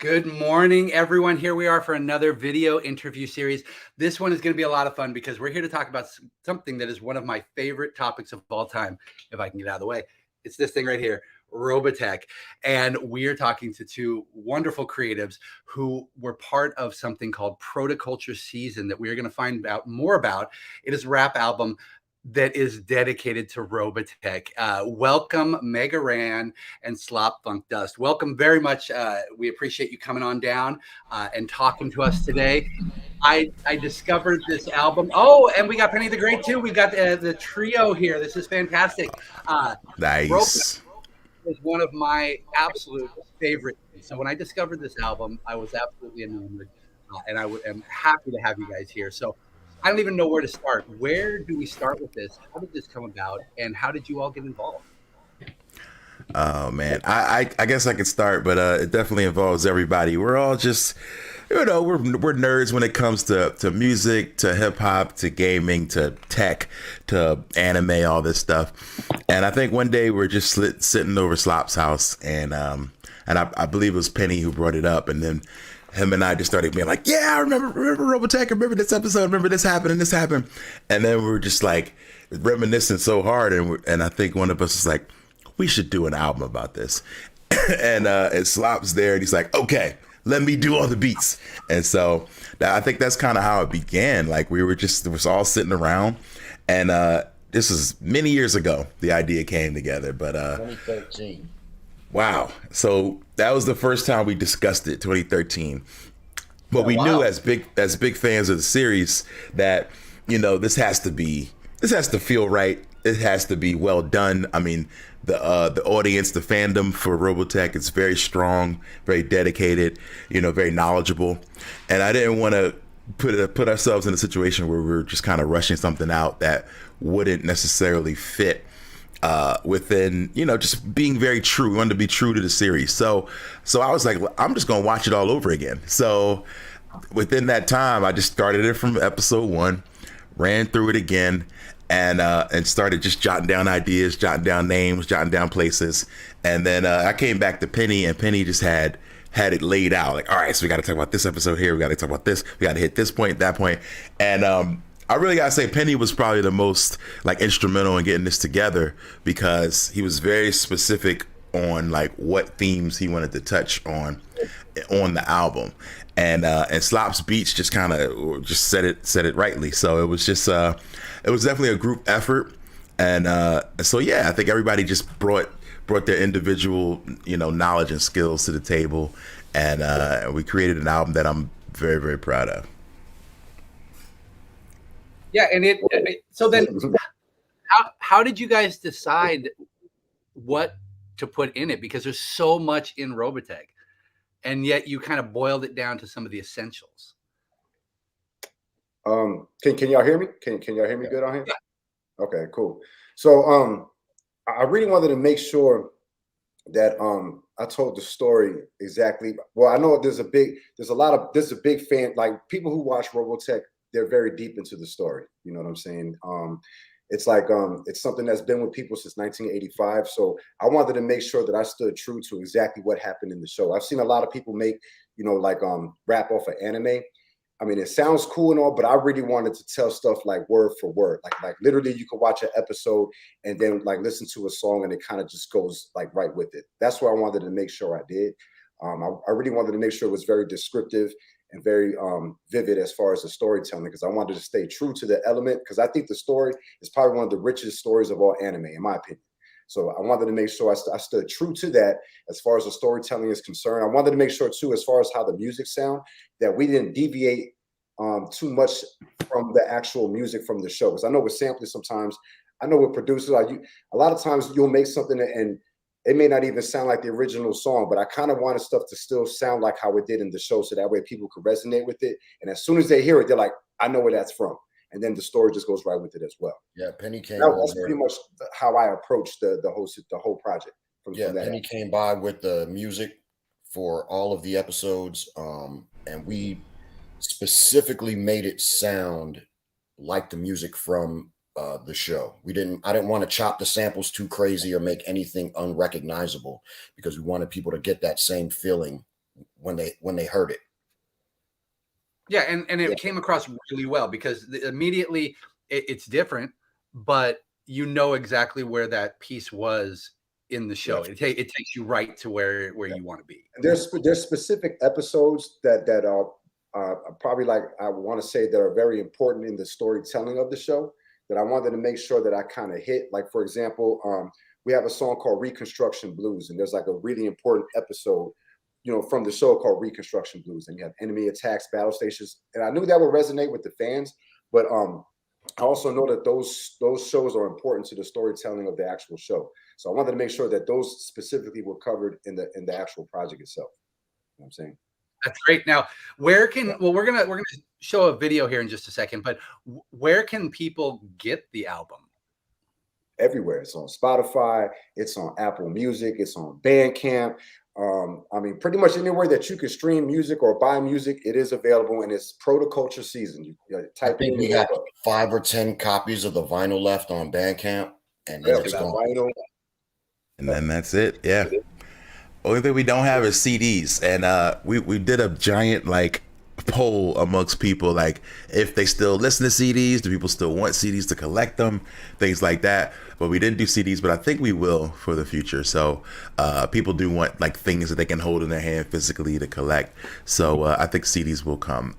Good morning, everyone. Here we are for another video interview series. This one is going to be a lot of fun because we're here to talk about something that is one of my favorite topics of all time. If I can get out of the way, it's this thing right here, Robotech. And we're talking to two wonderful creatives who were part of something called Protoculture Season that we are going to find out more about. It is a rap album that is dedicated to Robotech. Welcome, Mega Ran and Slop FundDust. Welcome very much. We appreciate you coming on down and talking to us today. I discovered this album. Oh, and we got Penny the Great too. We got the trio here. This is fantastic. Robotech Nice. is one of my absolute favorites. So when I discovered this album, I was absolutely enamored, and am happy to have you guys here. So I don't even know where to start. Where do we start with this? How did this come about, and how did you all get involved? Oh man, I guess I could start, but it definitely involves everybody. We're all just, we're nerds when it comes to music, to hip hop, to gaming, to tech, to anime, all this stuff. And I think one day we're just sitting over Slop's house, and I believe it was Penny who brought it up, and then him and I just started being like, yeah, I remember Robotech, I remember this episode, I remember this happened and this happened. And then we were just like reminiscing so hard. And I think one of us was like, we should do an album about this. and Slop's there and he's like, okay, let me do all the beats. And so I think that's kind of how it began. Like it was all sitting around, and this was many years ago, the idea came together, but 2013. wow. So that was the first time we discussed it, 2013. But we wow. knew as big fans of the series that, this has to feel right. It has to be well done. I mean, the audience, the fandom for Robotech is very strong, very dedicated, very knowledgeable. And I didn't want to put ourselves in a situation where we were just kind of rushing something out that wouldn't necessarily fit within, just being very true. We wanted to be true to the series. So I was like, I'm just going to watch it all over again. So within that time, I just started it from episode 1, ran through it again, and started just jotting down ideas, jotting down names, jotting down places. And then I came back to Penny, and Penny just had it laid out. Like, all right, so we got to talk about this episode here. We got to talk about this. We got to hit this point, that point. And I really gotta say, Penny was probably the most like instrumental in getting this together, because he was very specific on like what themes he wanted to touch on the album, and Slop's beats just kind of just said it rightly. So it was just it was definitely a group effort, and so yeah, I think everybody just brought their individual knowledge and skills to the table, and we created an album that I'm very, very proud of. Yeah, and so then how did you guys decide what to put in it? Because there's so much in Robotech, and yet you kind of boiled it down to some of the essentials. Can y'all hear me? Can y'all hear me good on here? Yeah. Okay, cool. So I really wanted to make sure that I told the story exactly. Well, I know there's a big fan, like people who watch Robotech, they're very deep into the story. You know what I'm saying? It's like it's something that's been with people since 1985. So I wanted to make sure that I stood true to exactly what happened in the show. I've seen a lot of people make, rap off of anime. I mean, it sounds cool and all, but I really wanted to tell stuff like word for word. Like literally you could watch an episode and then like listen to a song and it kind of just goes like right with it. That's what I wanted to make sure I did. I really wanted to make sure it was very descriptive and very vivid as far as the storytelling, because I wanted to stay true to the element, because I think the story is probably one of the richest stories of all anime, in my opinion. So I wanted to make sure I stood true to that as far as the storytelling is concerned. I wanted to make sure too, as far as how the music sound, that we didn't deviate too much from the actual music from the show. Because I know with sampling sometimes, I know with producers, a lot of times you'll make something and it may not even sound like the original song, but I kind of wanted stuff to still sound like how it did in the show, so that way people could resonate with it. And as soon as they hear it, they're like, I know where that's from. And then the story just goes right with it as well. Yeah, Penny came. That's pretty much how I approached the whole project. Penny came by with the music for all of the episodes, and we specifically made it sound like the music from the show. I didn't want to chop the samples too crazy or make anything unrecognizable, because we wanted people to get that same feeling when they heard it. Yeah, and it came across really well because immediately it's different, but you know exactly where that piece was in the show. It takes you right to where you want to be. And there's specific episodes that are probably, like, I want to say, that are very important in the storytelling of the show that I wanted to make sure that I kind of hit. Like, for example, we have a song called Reconstruction Blues, and there's like a really important episode, you know, from the show called Reconstruction Blues, and you have enemy attacks, battle stations, and I knew that would resonate with the fans, but I also know that those shows are important to the storytelling of the actual show. So I wanted to make sure that those specifically were covered in the actual project itself. You know what I'm saying? That's great. Now, where can we're gonna show a video here in just a second, but where can people get the album? Everywhere. It's on Spotify, it's on Apple Music, it's on Bandcamp. I mean, pretty much anywhere that you can stream music or buy music, it is available, and it's Protoculture season. You type I think in. we got 5 or 10 copies of the vinyl left on Bandcamp, and then it's gone. Vinyl. And then that's it. Yeah. Only thing we don't have is CDs, and we did a giant like poll amongst people, like if they still listen to CDs, do people still want CDs to collect them, things like that. But we didn't do CDs, but I think we will for the future. So people do want like things that they can hold in their hand physically to collect. So I think CDs will come.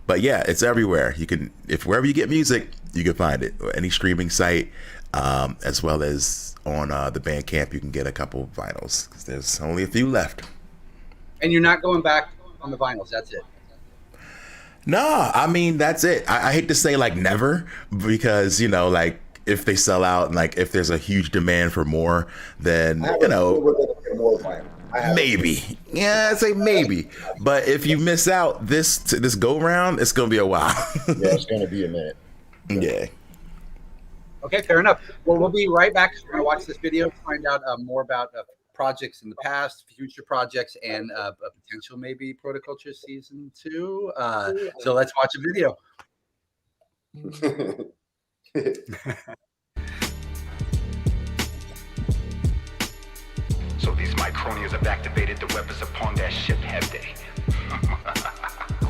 But yeah, it's everywhere. You can, if wherever you get music, you can find it. Any streaming site, as well as on the Bandcamp, you can get a couple of vinyls because there's only a few left. And you're not going back on the vinyls. That's it. No, I mean, that's it. I hate to say like never, because, you know, like if they sell out and like if there's a huge demand for more, then, you know, maybe. Yeah, I'd say maybe. But if you miss out this go round, it's going to be a while. Yeah, it's going to be a minute. Yeah. Okay, fair enough. Well, we'll be right back. We're going to watch this video to find out more about projects in the past, future projects, and a potential maybe Protoculture season 2. So let's watch a video. So these micronians have activated the weapons upon that ship, have they?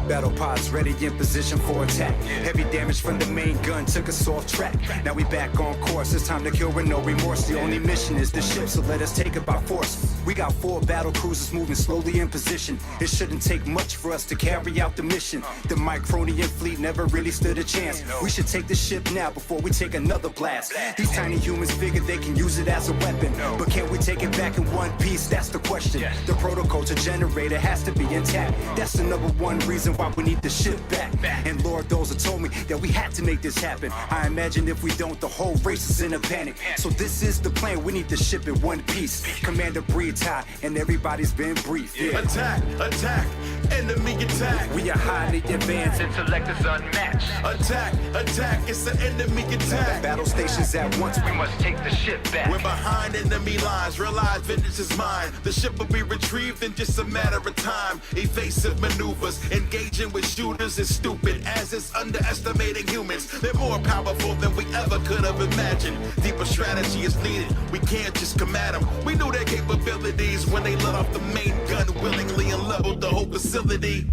Battle pods ready in position for attack. Heavy damage from the main gun took us off track. Now we back on course. It's time to kill with no remorse. The only mission is the ship, so let us take it by force. We got 4 battle cruisers moving slowly in position. It shouldn't take much for us to carry out the mission. The Micronian fleet never really stood a chance. We should take the ship now before we take another blast. These tiny humans figure they can use it as a weapon, but can we take it back in one piece? That's the question. The Protoculture generator has to be intact. That's the #1 reason why we need the ship back. And Lord Dozer told me that we had to make this happen. I imagine if we don't, the whole race is in a panic. So this is the plan. We need the ship in one piece. Commander breathes high, and everybody's been briefed. Yeah. Attack, attack, enemy attack. We are highly advanced. Intellect is unmatched. Attack, attack, it's an enemy attack. Battle stations at once. We must take the ship back. We're behind enemy lines, realize vengeance is mine. The ship will be retrieved in just a matter of time. Evasive maneuvers, engaging with shooters is stupid, as is underestimating humans. They're more powerful than we ever could have imagined. Deeper strategy is needed. We can't just come at them. We knew their capabilities when they let off the main gun willingly and leveled the whole facility.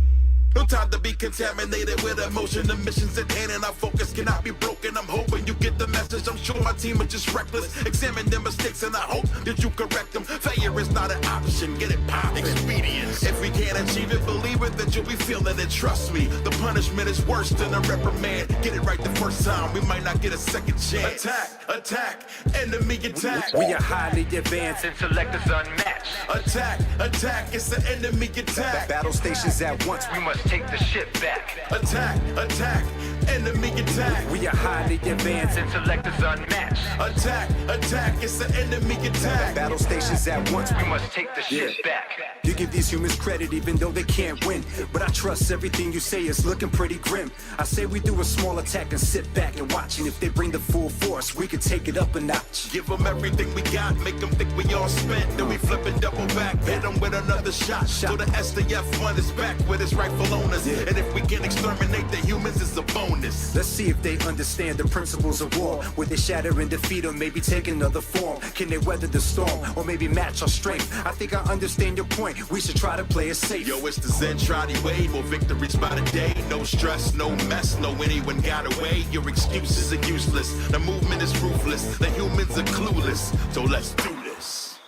No time to be contaminated with emotion. The mission's at hand and our focus cannot be broken. I'm hoping you get the message. I'm sure my team is just reckless. Examine their mistakes and I hope that you correct them. Failure is not an option. Get it poppin'. Expedience. If we can't achieve it, believe it, that you'll be feeling it. Trust me, the punishment is worse than a reprimand. Get it right the first time. We might not get a second chance. Attack, attack, enemy attack. We are highly advanced. Intellect is unmatched. Attack, attack, it's an enemy attack. Battle stations at once. We must take the ship back. Attack, attack, enemy attack. We are highly advanced. Intellect is unmatched. Attack, attack, it's an enemy attack. Battle stations at once. We must take the ship back. You give these humans credit even though they can't win, but I trust everything you say is looking pretty grim. I say we do a small attack and sit back and watch, and if they bring the full force, we could take it up a notch. Give them everything we got, make them think we all spent. Then we flip and double back, hit them with another shot. So the SDF-1 is back with its rightful owners. And if we can exterminate the humans, it's a bonus. bonus. Let's see if they understand the principles of war. Would they shatter and defeat or maybe take another form? Can they weather the storm or maybe match our strength? I think I understand your point. We should try to play it safe. Yo, it's the Zentradi way, more victories by the day. No stress, no mess, no anyone got away. Your excuses are useless. The movement is ruthless. The humans are clueless. So let's do this.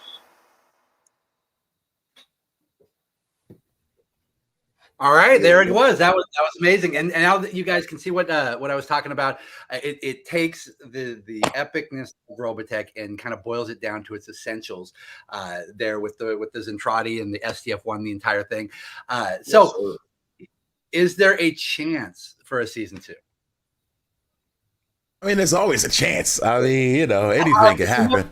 All right, there it was. That was amazing. And now that you guys can see what I was talking about, it takes the epicness of Robotech and kind of boils it down to its essentials. There with the Zentradi and the STF1, the entire thing. So, is there a chance for a season 2? I mean, there's always a chance. I mean, you know, anything can happen.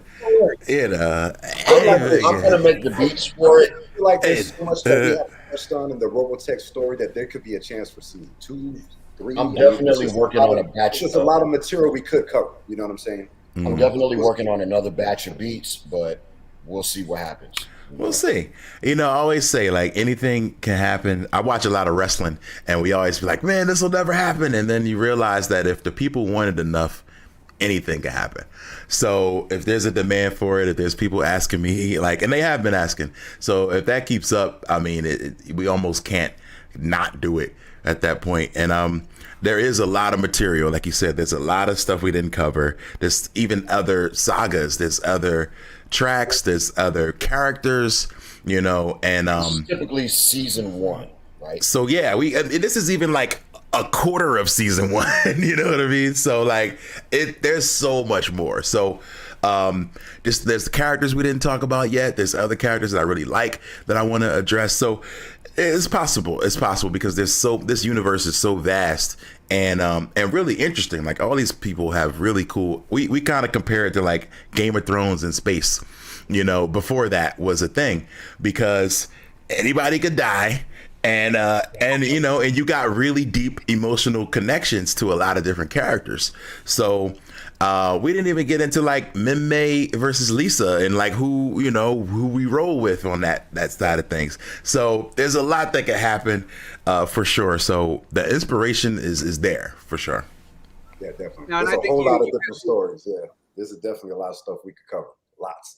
You know, I'm gonna make the beats for it. I feel like there's so much that we have touched on in the Robotech story that there could be a chance for season 2, 3. I'm definitely working on a batch. There's a lot of material we could cover. You know what I'm saying? I'm definitely working on another batch of beats, but we'll see what happens. We'll see. You know, I always say, like, anything can happen. I watch a lot of wrestling, and we always be like, man, this will never happen. And then you realize that if the people want it enough, anything can happen. So if there's a demand for it, if there's people asking me, like, and they have been asking. So if that keeps up, I mean, we almost can't not do it at that point. And there is a lot of material. Like you said, there's a lot of stuff we didn't cover. There's even other sagas. There's other tracks, there's other characters, you know, and typically season 1, right? So yeah, this is even like a quarter of season 1. You know what I mean? So like there's so much more. So there's the characters we didn't talk about yet. There's other characters that I really like that I want to address. So it's possible because this universe is so vast and really interesting. Like all these people have really cool. We kind of compare it to like Game of Thrones in space, you know, before that was a thing, because anybody could die. And you know, and you got really deep emotional connections to a lot of different characters. So we didn't even get into like Minmay versus Lisa and like who we roll with on that side of things. So there's a lot that could happen for sure. So the inspiration is there for sure. Yeah, definitely. No, there's a whole lot of different stories. Yeah, there's definitely a lot of stuff we could cover. Lots.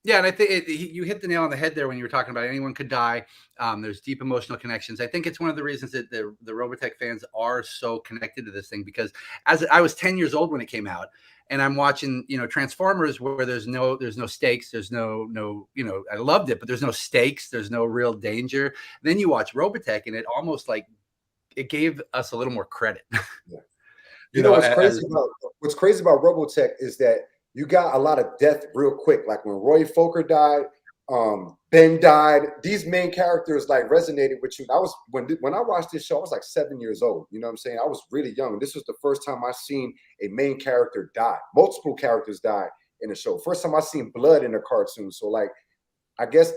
Yeah, and I think you hit the nail on the head there when you were talking about anyone could die. There's deep emotional connections. I think it's one of the reasons that the Robotech fans are so connected to this thing, because as I was 10 years old when it came out, and I'm watching, you know, Transformers where there's no stakes, there's no, you know, I loved it, but there's no stakes, there's no real danger. Then you watch Robotech, and it almost like it gave us a little more credit. Yeah. You know what's crazy about Robotech is that you got a lot of death real quick. Like when Roy Fokker died, Ben died. These main characters like resonated with you. When I watched this show, I was like 7 years old. You know what I'm saying? I was really young. This was the first time I seen a main character die. Multiple characters died in the show. First time I seen blood in a cartoon. So like, I guess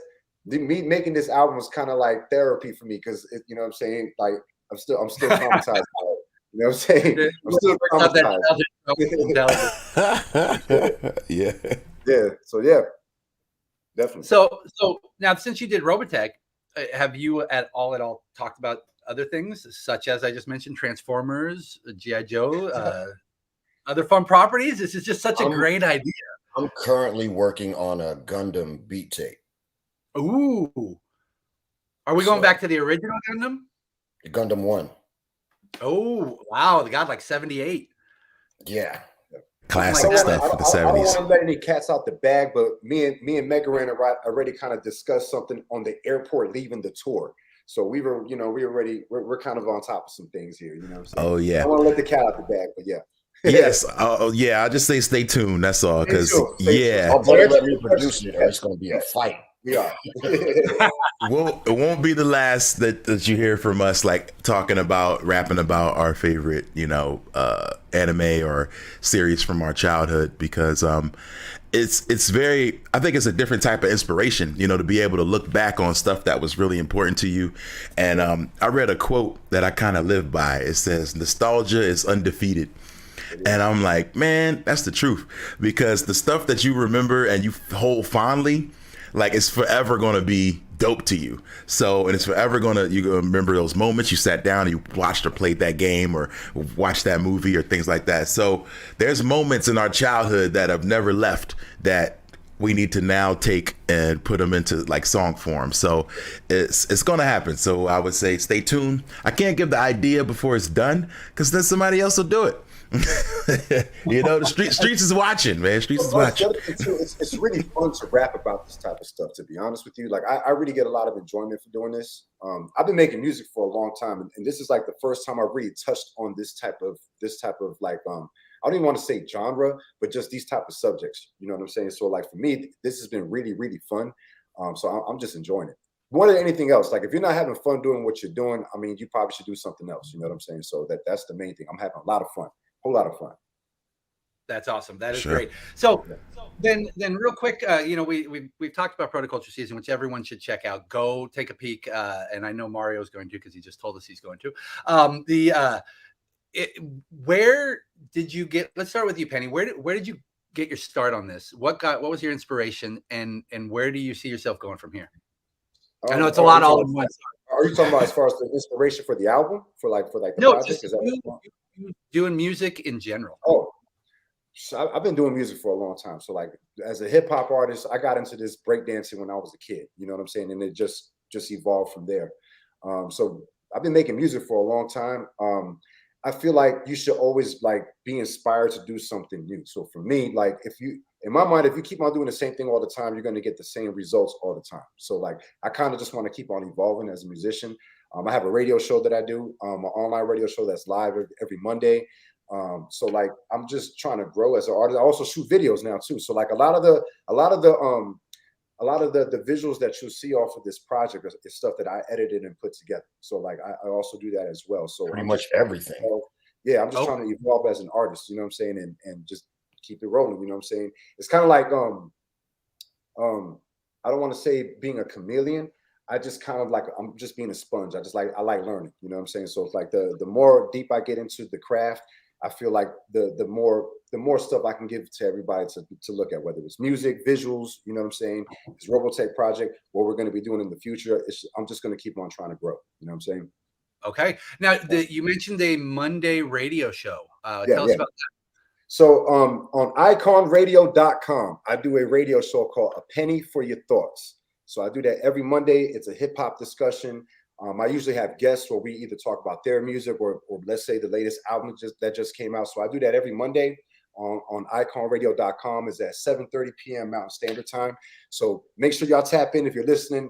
me making this album was kind of like therapy for me, because you know what I'm saying? Like I'm still traumatized by it. You know what I'm saying? I'm still traumatized. Yeah. Yeah. So yeah, definitely. So now, since you did Robotech, have you at all talked about other things, such as I just mentioned, Transformers, G.I. Joe, other fun properties? This is just such a great idea. I'm currently working on a Gundam beat tape. Ooh. Are we going back to the original Gundam? Gundam 1. Oh, wow. They got like 78. Yeah. Classic stuff for the 70s. I don't want to let any cats out the bag, but me and Megaran already kind of discussed something on the airport leaving the tour. So we're kind of on top of some things here. You know what I'm saying? Oh yeah. I don't want to let the cat out the bag, but yeah. Yes. Oh yeah. I'll just say stay tuned. That's all. Because yeah. I'll let me produce it, or it's going to be a fight. Yeah. It won't be the last that you hear from us, like rapping about our favorite, you know, anime or series from our childhood, because it's very, I think it's a different type of inspiration, you know, to be able to look back on stuff that was really important to you. And I read a quote that I kind of live by. It says, "Nostalgia is undefeated." And I'm like, man, that's the truth, because the stuff that you remember and you hold fondly, like, it's forever going to be dope to you. So, and it's forever you're gonna remember those moments you sat down and you watched or played that game or watched that movie or things like that. So there's moments in our childhood that have never left that we need to now take and put them into like song form. So it's gonna happen. So I would say stay tuned. I can't give the idea before it's done because then somebody else will do it. You know, the streets is watching, man. Streets is watching. It's really fun to rap about this type of stuff, to be honest with you. Like I really get a lot of enjoyment for doing this. I've been making music for a long time, and this is like the first time I really touched on this type of like I don't even want to say genre, but just these type of subjects. You know what I'm saying? So like for me, this has been really, really fun. So I'm just enjoying it. More than anything else, like if you're not having fun doing what you're doing, I mean, you probably should do something else. You know what I'm saying? So that's the main thing. I'm having a lot of fun, whole lot of fun. That's awesome. That is Sure. great. So then real quick, you know, we've talked about Protoculture season, which everyone should check out. Go take a peek. And I know Mario's going to because he just told us he's going to. Where did you get? Let's start with you, Penny. Where did you get your start on this? What was your inspiration, and where do you see yourself going from here? I know it's a lot all in one. Are you talking about as far as the inspiration for the album, for the No, project? just you doing music in general. Oh, so I've been doing music for a long time. So like as a hip hop artist, I got into this breakdancing when I was a kid. You know what I'm saying? And it just evolved from there. So I've been making music for a long time. I feel like you should always like be inspired to do something new. So for me, like in my mind, if you keep on doing the same thing all the time, you're going to get the same results all the time. So like, I kind of just want to keep on evolving as a musician. I have a radio show that I do, an online radio show that's live every Monday. So like, I'm just trying to grow as an artist. I also shoot videos now too. So like a lot of the visuals that you'll see off of this project is stuff that I edited and put together. So like I also do that as well. So Pretty much everything. Yeah, I'm just trying to evolve as an artist, you know what I'm saying, and just keep it rolling, you know what I'm saying. It's kind of like I don't want to say being a chameleon. I just kind of like I'm just being a sponge. I like learning, you know what I'm saying. So it's like the more deep I get into the craft, I feel like the more stuff I can give to everybody to look at, whether it's music, visuals, you know what I'm saying, this Robotech project, what we're going to be doing in the future. I'm just going to keep on trying to grow, you know what I'm saying? Okay. Now, you mentioned a Monday radio show. Tell us about that. So on iconradio.com, I do a radio show called A Penny for Your Thoughts. So I do that every Monday. It's a hip hop discussion. I usually have guests where we either talk about their music or let's say the latest album that just came out. So I do that every Monday on iconradio.com. Is at 7:30 p.m. Mountain Standard Time. So make sure y'all tap in if you're listening.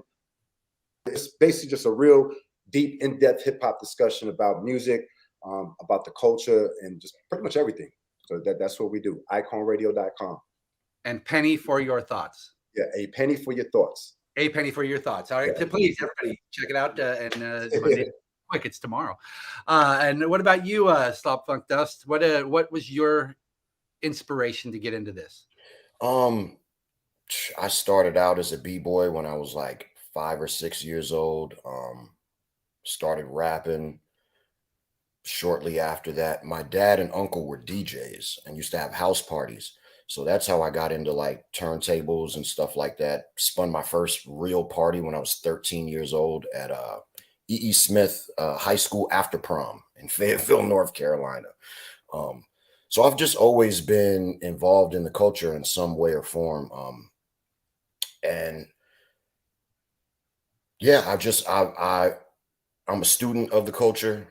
It's basically just a real deep, in-depth hip hop discussion about music, about the culture, and just pretty much everything. So that's what we do. iconradio.com. And Penny for Your Thoughts. Yeah, A Penny for Your Thoughts. A Penny for Your Thoughts. All right, yeah. Please, everybody, check it out. Quick, it's tomorrow. And what about you, Slop FundDust? What was your inspiration to get into this? I started out as a b-boy when I was like 5 or 6 years old. Started rapping. Shortly after that, my dad and uncle were DJs and used to have house parties. So that's how I got into like turntables and stuff like that. Spun my first real party when I was 13 years old at E.E. Smith High School after prom in Fayetteville, North Carolina. So I've just always been involved in the culture in some way or form. And yeah, I'm a student of the culture.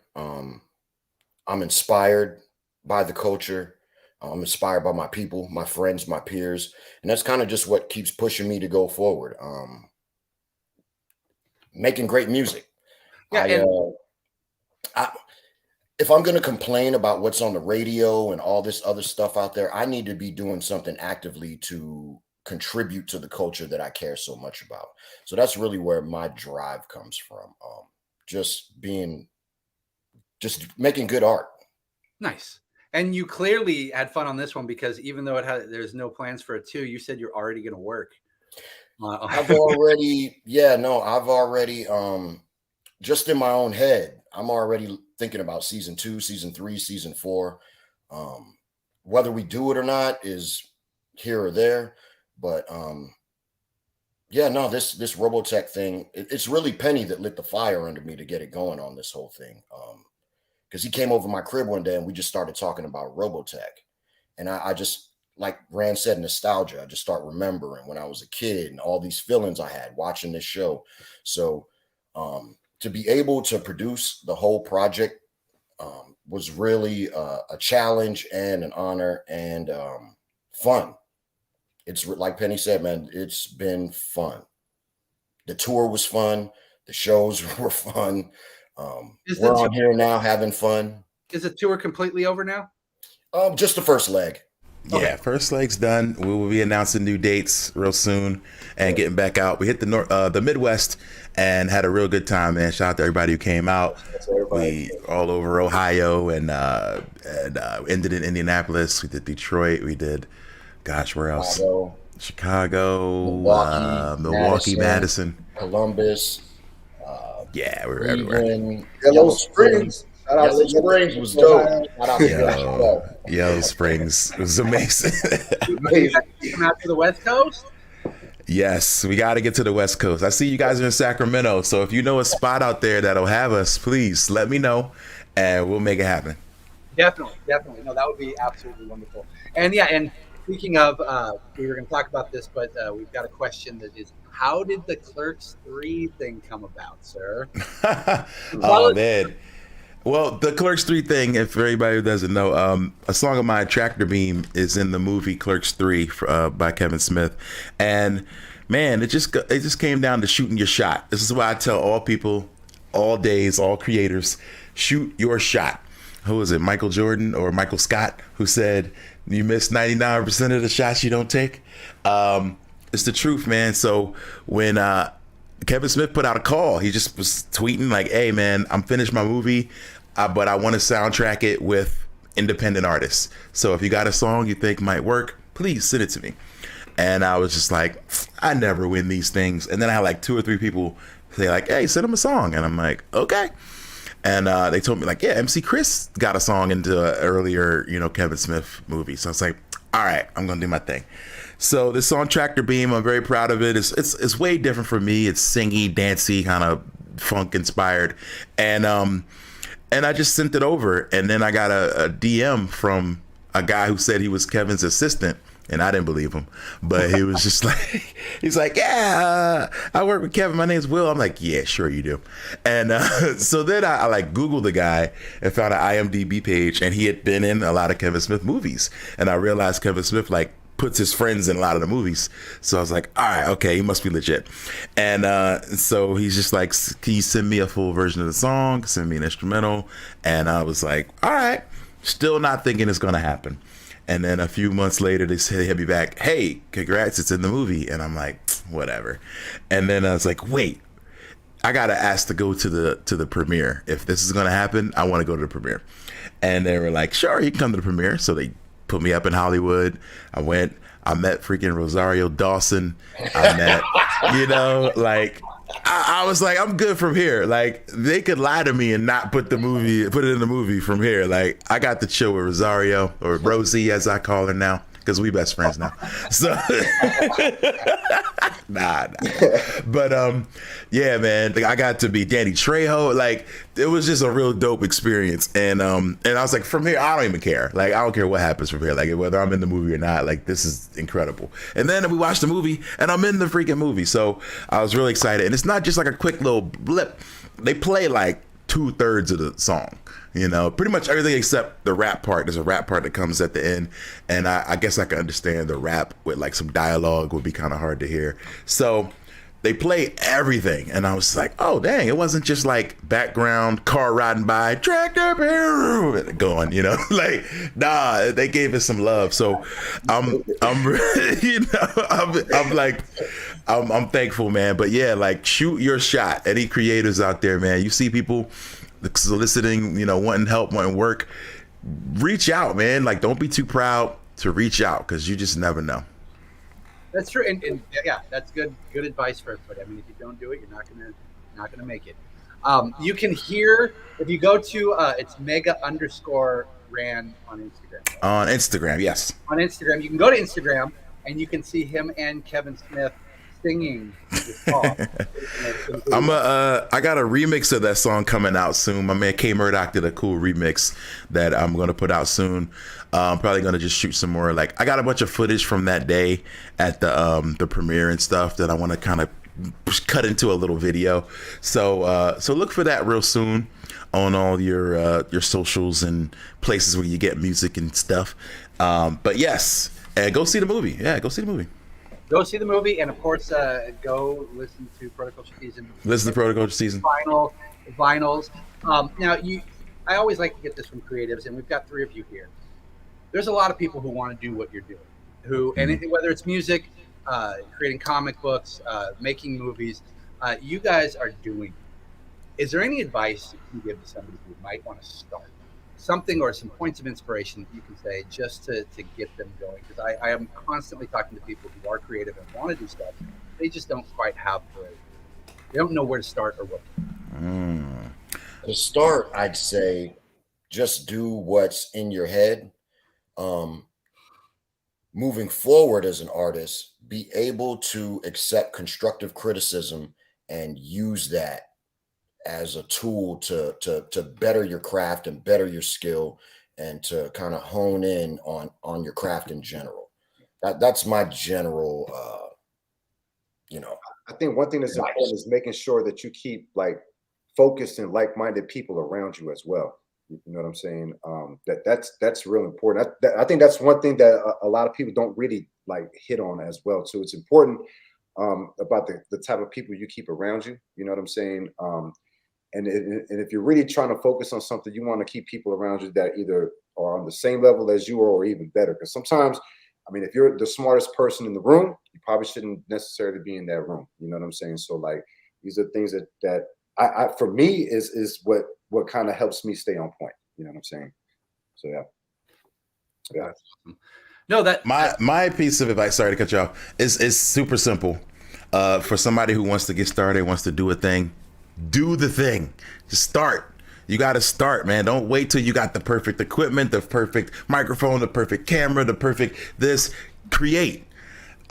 I'm inspired by the culture. I'm inspired by my people, my friends, my peers. And that's kind of just what keeps pushing me to go forward. Making great music. Yeah, if I'm going to complain about what's on the radio and all this other stuff out there, I need to be doing something actively to contribute to the culture that I care so much about. So that's really where my drive comes from. Just making good art. Nice. And you clearly had fun on this one because even though there's no plans for a 2, you said you're already going to work. I've already, just in my own head, I'm already thinking about season 2, season 3, season 4. Whether we do it or not is here or there, but Yeah, no, this Robotech thing, it's really Penny that lit the fire under me to get it going on this whole thing. Because he came over my crib one day and we just started talking about Robotech. And I just, like Rand said, nostalgia. I just start remembering when I was a kid and all these feelings I had watching this show. So to be able to produce the whole project was really a challenge and an honor and fun. It's like Penny said, man, it's been fun. The tour was fun. The shows were fun. We're on here now having fun. Is the tour completely over now? Just the first leg. Yeah, first leg's done. We will be announcing new dates real soon and getting back out. We hit the Midwest and had a real good time, man. Shout out to everybody who came out. We all over Ohio and ended in Indianapolis. We did Detroit. We did, gosh, where else? Chicago, Milwaukee, Madison, Columbus. Yeah, we were everywhere. Yellow Springs. Yellow Springs was dope. Yellow Springs was amazing. You come out to the West Coast? Yes, we got to get to the West Coast. I see you guys are in Sacramento, so if you know a spot out there that'll have us, please let me know, and we'll make it happen. Definitely. No, that would be absolutely wonderful. And yeah, and speaking of, we were going to talk about this, but we've got a question that is, how did the Clerks 3 thing come about, sir? Oh, man. Well, the Clerks 3 thing, if for anybody who doesn't know, a song of mine, Tractor Beam, is in the movie Clerks 3 by Kevin Smith. And man, it just came down to shooting your shot. This is why I tell all people, all days, all creators, shoot your shot. Who was it, Michael Jordan or Michael Scott, who said, you miss 99% of the shots you don't take? It's the truth, man. So when Kevin Smith put out a call, he just was tweeting like, hey, man, I'm finished my movie, but I want to soundtrack it with independent artists. So if you got a song you think might work, please send it to me. And I was just like, I never win these things. And then I had like 2 or 3 people say like, hey, send him a song. And I'm like, okay. And they told me like, yeah, MC Chris got a song into an earlier, Kevin Smith movie. So I was like, all right, I'm going to do my thing. So this song Tractor Beam, I'm very proud of it. It's way different from me. It's singy, dancey, kind of funk inspired. And I just sent it over. And then I got a DM from a guy who said he was Kevin's assistant. And I didn't believe him, but he was just like, he's like, yeah, I work with Kevin. My name's Will. I'm like, yeah, sure you do. And so then I like Googled the guy and found an IMDb page, and he had been in a lot of Kevin Smith movies. And I realized Kevin Smith like puts his friends in a lot of the movies. So I was like, all right, okay, he must be legit. And so he's just like, can you send me a full version of the song? Send me an instrumental. And I was like, all right, still not thinking it's going to happen. And then a few months later, they said he'll be back. Hey, congrats, it's in the movie. And I'm like, whatever. And then I was like, wait, I gotta ask to go to the premiere. If this is gonna happen, I want to go to the premiere. And they were like, sure, you can come to the premiere. So they put me up in Hollywood. I went. I met freaking Rosario Dawson. I met, I was like, I'm good from here. Like, they could lie to me and not put it in the movie from here. Like, I got to chill with Rosario, or Rosie as I call her now, because we best friends now. So nah. But yeah, man, I got to be Danny Trejo. Like, it was just a real dope experience. And I was like, from here, I don't even care. Like, I don't care what happens from here. Like, whether I'm in the movie or not, like, this is incredible. And then we watched the movie, and I'm in the freaking movie. So I was really excited. And it's not just like a quick little blip. They play like 2/3 of the song. Pretty much everything except the rap part. There's a rap part that comes at the end, and I guess I can understand the rap with like some dialogue would be kind of hard to hear. So they play everything, and I was like, oh dang, it wasn't just like background car riding by, tractor going, like, nah, they gave it some love. So I'm I'm thankful, man. But yeah, like, shoot your shot. Any creators out there, man, you see people soliciting, wanting help, wanting work, reach out, man. Like, don't be too proud to reach out, because you just never know. That's true, and yeah, that's good advice for everybody. I mean, if you don't do it, you're not gonna make it. You can hear, if you go to it's mega_ran on Instagram. On Instagram, yes. On Instagram, you can go to Instagram and you can see him and Kevin Smith singing the song. I got a remix of that song coming out soon. My man K Murdoch did a cool remix that I'm gonna put out soon. I'm probably gonna just shoot some more. Like I got a bunch of footage from that day at the premiere and stuff that I want to kind of cut into a little video. So look for that real soon on all your socials and places where you get music and stuff. But yes, go see the movie. Yeah, go see the movie. Go see the movie, and of course, go listen to Protoculture Season. Listen to Protoculture Season. Vinyls. Now, I always like to get this from creatives, and we've got 3 of you here. There's a lot of people who want to do what you're doing, and whether it's music, creating comic books, making movies, you guys are doing it. Is there any advice you can give to somebody who might want to start something, or some points of inspiration you can say just to get them going? Because I am constantly talking to people who are creative and want to do stuff. They just don't quite have they don't know where to start or what to do. To start, I'd say just do what's in your head. Moving forward as an artist, be able to accept constructive criticism and use that as a tool to better your craft and better your skill, and to kind of hone in on your craft in general. That's my general I think one thing that's important is making sure that you keep like focused and like-minded people around you as well. You know what I'm saying? That's real important. I think that's one thing that a lot of people don't really like hit on as well too. It's important about the type of people you keep around you. You know what I'm saying? And if you're really trying to focus on something, you want to keep people around you that either are on the same level as you or even better. Because sometimes, I mean, if you're the smartest person in the room, you probably shouldn't necessarily be in that room. You know what I'm saying? So like, these are things that I for me is what kind of helps me stay on point. You know what I'm saying? So yeah. No, that my piece of advice, sorry to cut you off, is super simple. For somebody who wants to get started, wants to do a thing, do the thing. Just start. You got to start, man. Don't wait till you got the perfect equipment, the perfect microphone, the perfect camera, the perfect this. Create.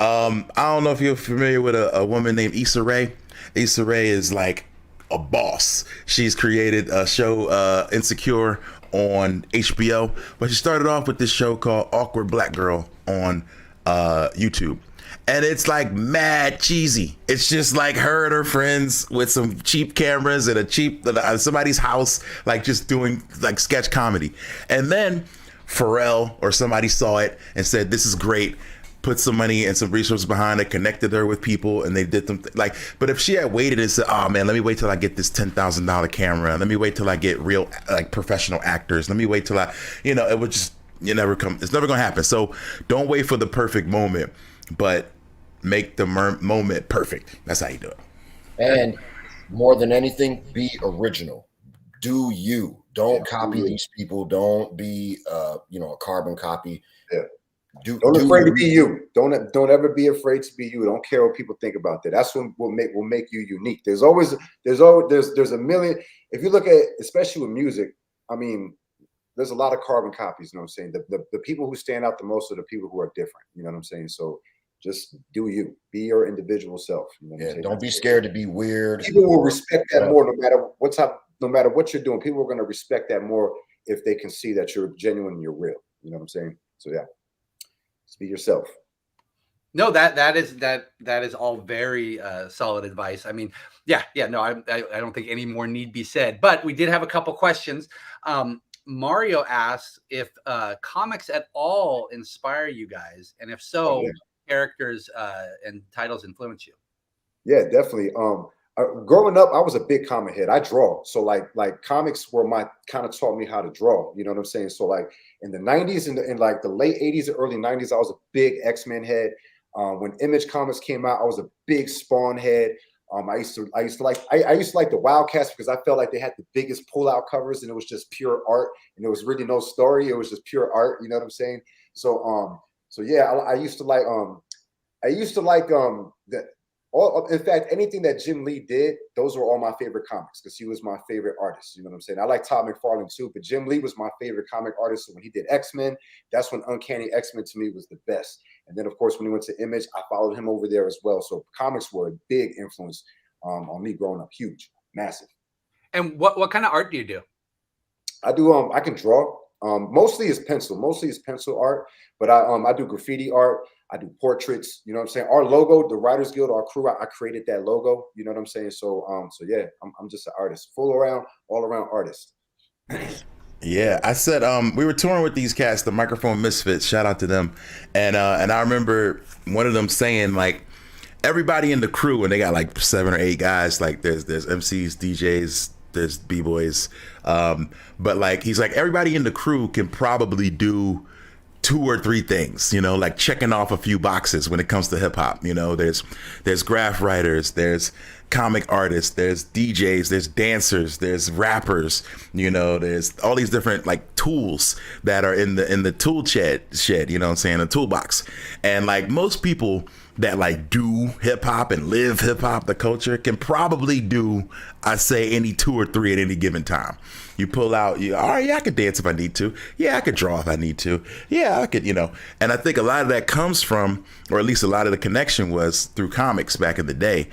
I don't know if you're familiar with a woman named Issa Rae. Issa Rae is like a boss. She's created a show, Insecure, on HBO, but she started off with this show called Awkward Black Girl on YouTube. And it's like mad cheesy. It's just like her and her friends with some cheap cameras and a cheap somebody's house, like just doing like sketch comedy. And then Pharrell or somebody saw it and said, "This is great." Put some money and some resources behind it, connected her with people, and they did them like. But if she had waited and said, "Oh man, let me wait till I get this $10,000 camera. Let me wait till I get real like professional actors. Let me wait till I," it would just it's never gonna happen. So don't wait for the perfect moment, but make the moment perfect. That's how you do it. And more than anything, be original. Do you. Don't copy these people. Don't be a carbon copy. Yeah. Don't afraid to be you. Don't ever be afraid to be you. Don't care what people think about that. That's what will make you unique. There's a million. If you look at, especially with music, I mean, there's a lot of carbon copies. You know what I'm saying? The people who stand out the most are the people who are different. You know what I'm saying? So just do you. Be your individual self. You know what I'm saying? Don't be scared to be weird. People will respect that more, no matter what you're doing. People are going to respect that more if they can see that you're genuine and you're real. You know what I'm saying? So yeah. Be yourself. No, that is all very solid advice. I mean, no, I don't think any more need be said. But we did have a couple questions. Mario asks if comics at all inspire you guys, and if so, characters and titles influence you. Yeah, definitely. Growing up, I was a big comic head. I draw, so like comics were my kind of taught me how to draw. You know what I'm saying? So like in the 90s and in like the late 80s and early 90s, I was a big X-Men head. When Image Comics came out, I was a big Spawn head. I used to like the Wildcats because I felt like they had the biggest pull-out covers and it was just pure art and there was really no story. It was just pure art. You know what I'm saying? So yeah, I used to like that. in fact, anything that Jim Lee did, those were all my favorite comics because he was my favorite artist. You know what I'm saying? I like Todd McFarlane too, but Jim Lee was my favorite comic artist. So when he did X-Men, that's when Uncanny X-Men to me was the best. And then of course, when he went to Image, I followed him over there as well. So comics were a big influence on me growing up, huge, massive. And what kind of art do you do? I do I can draw. Mostly is pencil art, but I do graffiti art. I do portraits, you know what I'm saying? Our logo, the Writers Guild, our crew, I created that logo, you know what I'm saying? So yeah, I'm just an artist, all around artist. Yeah, I said we were touring with these cats, the Microphone Misfits, shout out to them. And I remember one of them saying like everybody in the crew, and they got like 7 or 8 guys, like there's MCs, DJs, there's B-boys, but like he's like everybody in the crew can probably do 2 or 3 things, you know, like checking off a few boxes when it comes to hip hop. You know, there's graph writers, there's comic artists, there's DJs, there's dancers, there's rappers, you know, there's all these different like tools that are in the tool shed, you know what I'm saying, a toolbox. And like most people that like do hip hop and live hip hop, the culture, can probably do, I say, any 2 or 3 at any given time. You pull out, all right, yeah, I could dance if I need to. Yeah, I could draw if I need to. Yeah, I could, you know. And I think a lot of that comes from, or at least a lot of the connection was through comics back in the day.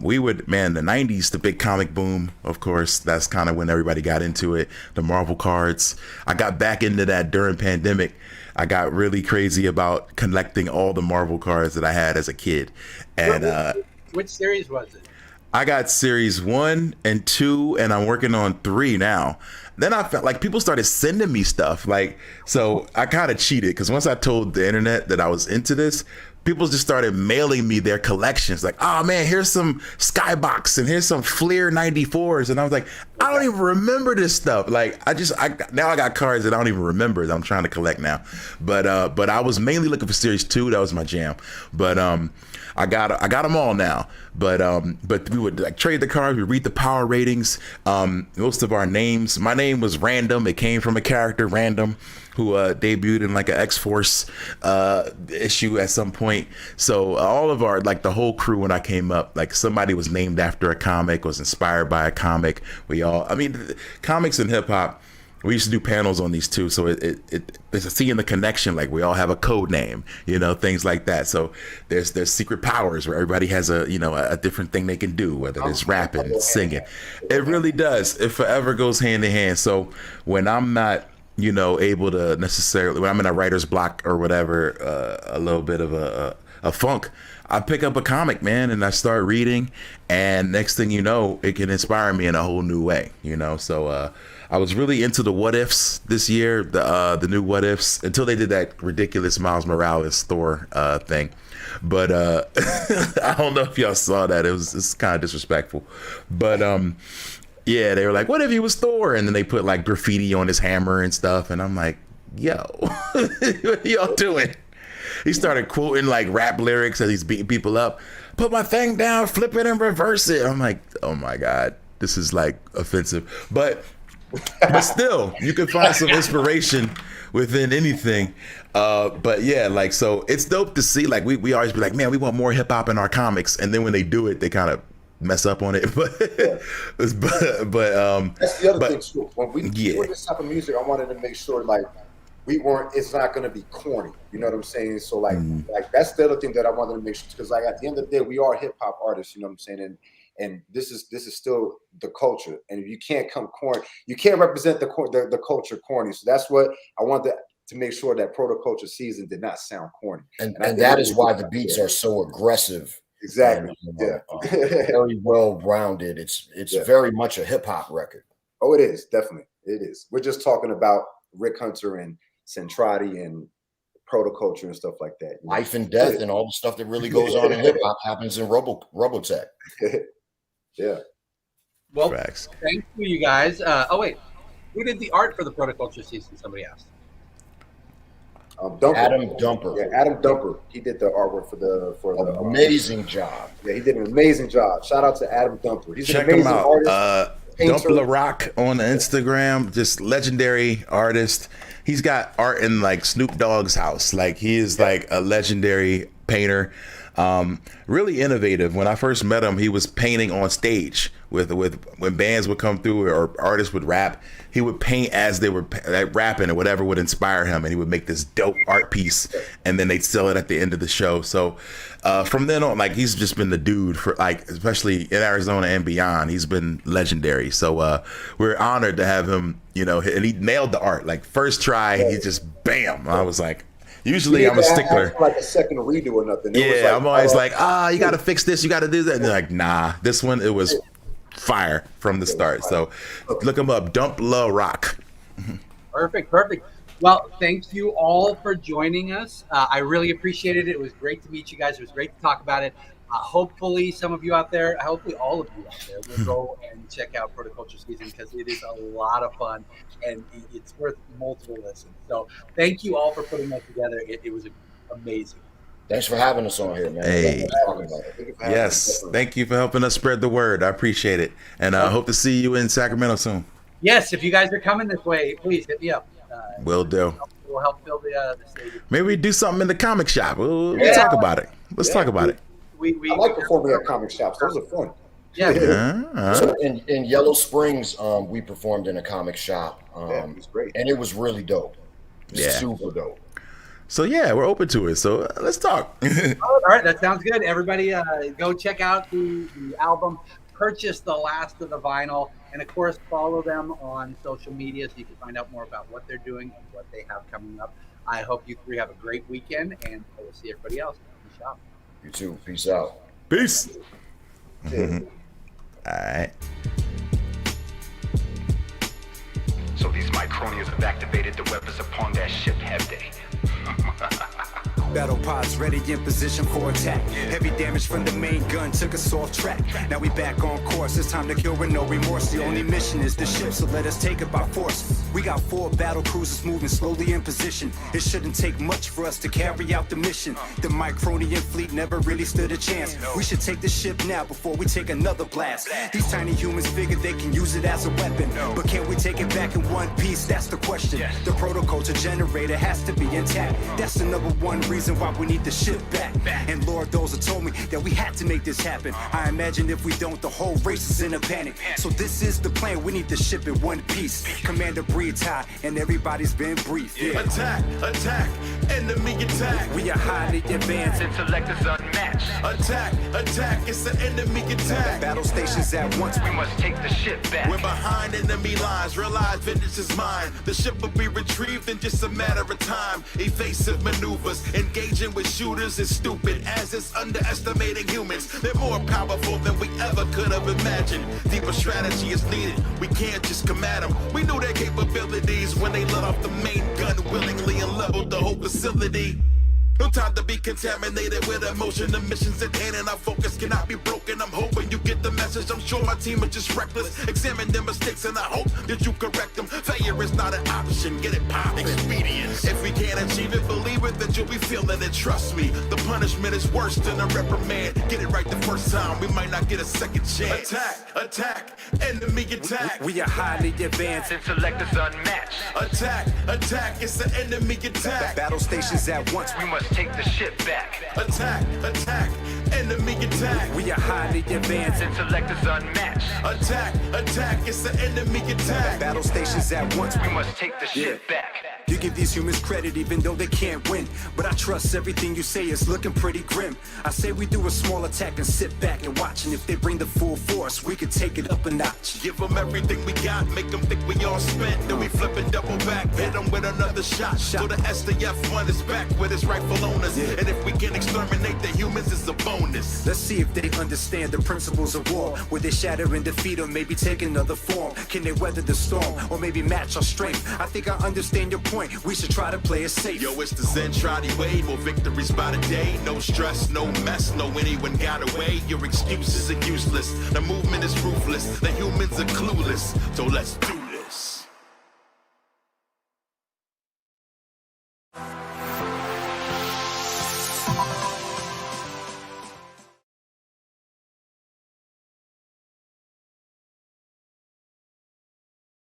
We would, man, the 90s, the big comic boom, of course, that's kind of when everybody got into it. The Marvel cards. I got back into that during pandemic. I got really crazy about collecting all the Marvel cards that I had as a kid. And which series was it? I got series 1 and 2, and I'm working on 3 now. Then I felt like people started sending me stuff. Like, so I kind of cheated because once I told the internet that I was into this, people just started mailing me their collections. Like, oh man, here's some Skybox and here's some Fleer 94s. And I was like, I don't even remember this stuff. Like, now I got cards that I don't even remember that I'm trying to collect now. But I was mainly looking for series 2. That was my jam. But I got them all now. But we would like trade the cards. We read the power ratings. Most of our names. My name was Random. It came from a character, Random, who debuted in like an X-Force issue at some point. So all of our, like the whole crew when I came up, like somebody was named after a comic, was inspired by a comic. Comics and hip hop, we used to do panels on these too. So it's seeing the connection, like we all have a code name, you know, things like that. So there's secret powers where everybody has a different thing they can do, whether it's rapping, singing. It really does. It forever goes hand in hand. So when I'm not, you know, able to necessarily, when I'm in a writer's block or whatever, a little bit of a funk, I pick up a comic, man, and I start reading, and next thing you know, it can inspire me in a whole new way, you know. So I was really into the what ifs this year, the new what ifs, until they did that ridiculous Miles Morales Thor thing. But I don't know if y'all saw that. It's kind of disrespectful, but yeah, they were like, what if he was Thor? And then they put like graffiti on his hammer and stuff. And I'm like, yo, what are y'all doing? He started quoting like rap lyrics as he's beating people up. Put my thing down, flip it and reverse it. I'm like, oh my God, this is like offensive. But still, you can find some inspiration within anything. But yeah, like, so it's dope to see, like we always be like, man, we want more hip hop in our comics. And then when they do it, they kind of mess up on it. But that's the other thing too. When we do this type of music, I wanted to make sure like it's not going to be corny. You know what I'm saying? So like that's the other thing that I wanted to make sure, because like at the end of the day, we are hip hop artists. You know what I'm saying? And this is still the culture. And if you can't come corny, you can't represent the culture corny. So that's what I wanted to make sure that Protoculture season did not sound corny. And that is why the beats are so aggressive. Exactly. And, very well rounded. It's very much a hip hop record. Oh, it is, definitely. It is. We're just talking about Rick Hunter and Centrati and Protoculture and stuff like that. Life and death and all the stuff that really goes on in hip hop happens in Robotech. Yeah. Well, thank you guys. Oh wait, who did the art for the Protoculture season? Somebody asked. Adam Dumper. Yeah, Adam Dumper. He did the artwork for the amazing job. Yeah, he did an amazing job. Shout out to Adam Dumper. He's Check an amazing him out. artist. Dumper Rock on Instagram, just legendary artist. He's got art in like Snoop Dogg's house. Like he is like a legendary painter. Really innovative. When I first met him, he was painting on stage with when bands would come through or artists would rap. He would paint as they were rapping or whatever would inspire him, and he would make this dope art piece, and then they'd sell it at the end of the show. So from then on, like, he's just been the dude for, like, especially in Arizona and beyond. He's been legendary. So we're honored to have him, you know, and he nailed the art. Like, first try, he just bam. I was like, usually I'm a stickler. Like a second redo or nothing. Yeah, I'm always like, you got to fix this, you got to do that. And they're like, nah, this one, it was fire from the start. So look him up, Dump La Rock. Perfect. Well, thank you all for joining us. I really appreciate it. It was great to meet you guys. It was great to talk about it. Hopefully some of you out there, hopefully all of you out there will go and check out Protoculture Season, because it is a lot of fun and it's worth multiple listens. So thank you all for putting that together. It was amazing. Thanks for having us on here, man. Hey. Yes, thank you for helping us spread the word. I appreciate it. And I hope to see you in Sacramento soon. Yes, if you guys are coming this way, please hit me up. Will do. We'll help fill the stadium. Maybe we do something in the comic shop. We'll talk about it. Let's talk about it. I like performing at comic shops. Those are fun. Yeah. So in Yellow Springs, we performed in a comic shop. It was great. And it was really dope. It was super dope. So yeah, we're open to it. So let's talk. All right, that sounds good. Everybody, go check out the album. Purchase the last of the vinyl, and of course, follow them on social media so you can find out more about what they're doing and what they have coming up. I hope you three have a great weekend, and I will see everybody else in the shop. You too. Peace out. Peace. All right. So these micronians have activated the weapons upon that ship, have they? Battle pods ready in position for attack. Heavy damage from the main gun took us off track. Now we back on course. It's time to kill with no remorse. The only mission is the ship, so let us take it by force. We got 4 battle cruisers moving slowly in position. It shouldn't take much for us to carry out the mission. The Micronian fleet never really stood a chance. We should take the ship now before we take another blast. These tiny humans figure they can use it as a weapon, but can we take it back in one piece? That's the question. The Protoculture generator has to be intact. That's the number one reason why we need the ship back. And Lord Dozer told me that we had to make this happen. I imagine if we don't, the whole race is in a panic. So this is the plan. We need the ship in one piece. Commander breathes high, and everybody's been briefed. Attack, attack, enemy attack. We are highly advanced. Intellect is unmatched. Attack, attack, it's an enemy attack. Battle stations at once. We must take the ship back. We're behind enemy lines, realize vengeance is mine. The ship will be retrieved in just a matter of time. Evasive maneuvers, engaging with shooters is stupid, as it's underestimating humans. They're more powerful than we ever could have imagined. Deeper strategy is needed, we can't just come at them. We knew their capabilities when they let off the main gun willingly and leveled the whole facility. No time to be contaminated with emotion. The mission's at hand and our focus cannot be broken. I'm hoping you get the message. I'm sure my team is just reckless. Examine their mistakes and I hope that you correct them. Failure is not an option. Get it poppin'. Expedience. If we can't achieve it, believe it, that you'll be feeling it. Trust me, the punishment is worse than a reprimand. Get it right the first time, we might not get a second chance. Attack, attack, enemy attack. We are highly advanced. Intellect is unmatched. Attack, attack, it's an enemy attack. Battle stations at once. We must take the ship back. Attack, attack, enemy attack. We are highly advanced. Intellect is unmatched. Attack, attack, it's an enemy attack. Battle stations at once. We must take the ship back. You give these humans credit even though they can't win. But I trust everything you say is looking pretty grim. I say we do a small attack and sit back and watch. And if they bring the full force, we could take it up a notch. Give them everything we got, make them think we all spent. Then we flip and double back, hit them with another shot. So the SDF-1 is back with its rightful owners. And if we can exterminate the humans, it's a bonus. Let's see if they understand the principles of war. Will they shatter and defeat or maybe take another form? Can they weather the storm or maybe match our strength? I think I understand your point. We should try to play it safe. Yo, it's the Zentradi way. More victories by the day. No stress, no mess. No anyone got away. Your excuses are useless. The movement is ruthless. The humans are clueless. So let's do